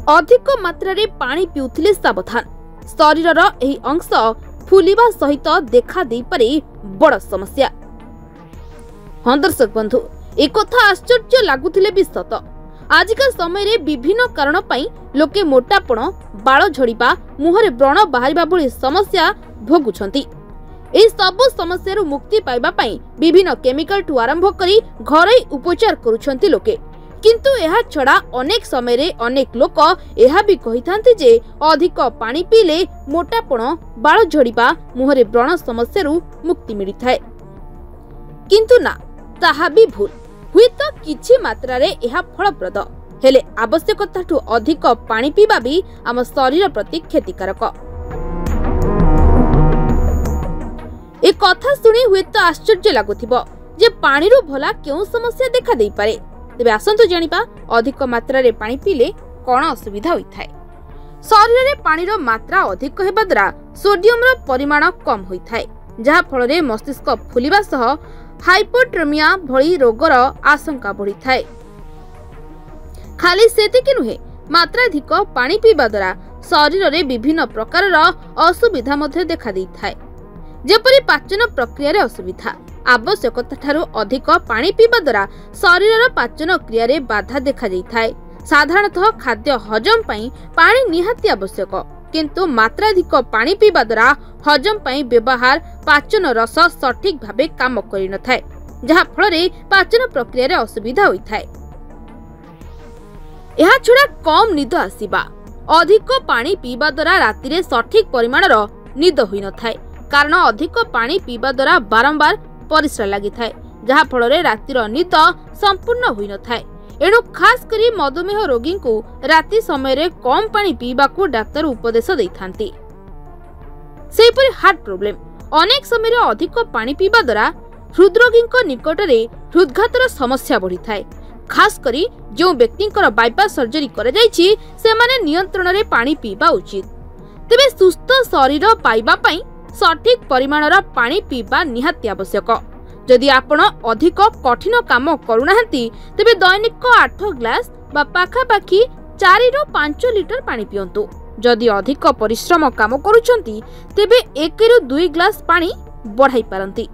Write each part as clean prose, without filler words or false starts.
अधिक मात्रा पानी पिउथिले सावधान। शरीरर एही अंश फुलिबा सहित देखा देई पारे बड़ समस्या। हाँ दर्शक बंधु, एक कथा आश्चर्य लगुथिले भी सत। आजिका समय रे विभिन्न कारण पाई लोके मोटापण, बाल झड़िबा, मुहरे व्रण बाहरिबा भली समस्या भोगुछंती। एही सब समस्या मुक्ति पाइबा पाई विभिन्न केमिकल टू आरंभ करी घरोई उपचार करुछंती लोके। किंतु एहा छड़ा अनेक समय रे अनेक लोक एहा भी कहिथांती जे अधिक पानी पीले मोटापण, बाल झड़िबा, मुहरे व्रण समस्या मुक्ति मिलिथाय। किंतु ना, ताहा भी भूल। हुई तो किछि मात्रा रे एहा फलप्रद, हेले आवश्यकताठू अधिक पानी पीबा भी आम शरीर प्रति क्षतिकारक। ए कथा सुनी हुई तो आश्चर्य लगुथिबो जे पानी रू भला केउ समस्या देखा देई पारे। तेबे आसंतु जानिबा अधिक मात्रा रे पानी पीले कोन असुविधा होइथाय। शरीर रे पानी रो मात्रा अधिक हेबा द्वारा सोडियम रो परिमाण कम होइथाय, जहा फल रे मस्तिष्क फुलिबा सह हाइपोट्रमिया भली रोगर आशंका बढ़ी थाए। खाली सेतिक नुहे, मात्राधिक पानी पीबा द्वारा शरीर रे विभिन्न प्रकार असुविधा मध्य देखा दै थाए, जेपरि पाचन प्रक्रिया रे असुविधा। आवश्यकता ठारू अधिक पानी पीबा द्वारा शरीर पाचन क्रिया रे बाधा देखा दै थाए। साधारणतः खाद्य हजम पई पानी निहाती आवश्यक, किंतु मात्राधिक पानी पीबा द्वारा हजम पई व्यवहार पाचन रस सठिक भाबे काम करि न थाए, जहा फल रे पाचन प्रक्रिया रे असुविधा होई थाए। एहा छुड़ा कम निद आसीबा। अधिक पानी पीबा द्वारा राति रे सठिक परिमाण रो निद होई न थाए, कारण अधिक पानी पीबा द्वारा बारंबार परिश्रा लागि थाए, जहा फल रे राति रो निद संपूर्ण होई न थाए। एणु खास करी मधुमेह रोगी को राति समय रे कम पानी पीबा को डाक्तर उपदेश दैथांती। सेपरि हार्ट प्रॉब्लम, अनेक समय रे अधिक पानी पीबा द्वारा हृदरोगी निकट रे हृदघातर समस्या बढ़ी थाए। खास करी जो व्यक्ति बाइपास सर्जरी करे जायछि से माने नियंत्रण रे पानी पीबा उचित। तेबे सुस्थ शरीर पाइबा पई सठिक परिमाण रा पानी पीबा निहाती आवश्यक। जदि आपण अधिक कठिन काम करूनाहांती तेबे दैनिक 8 ग्लास बा पाखापाखी 4 ରୁ 5 लिटर पानी पियंतु। जदि अधिक परिश्रम काम करूछंती तेबे 1 ରୁ 2 ग्लास पानी बढ़ाई पारंती।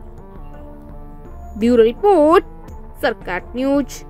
ब्यूरो रिपोर्ट, सरकार न्यूज।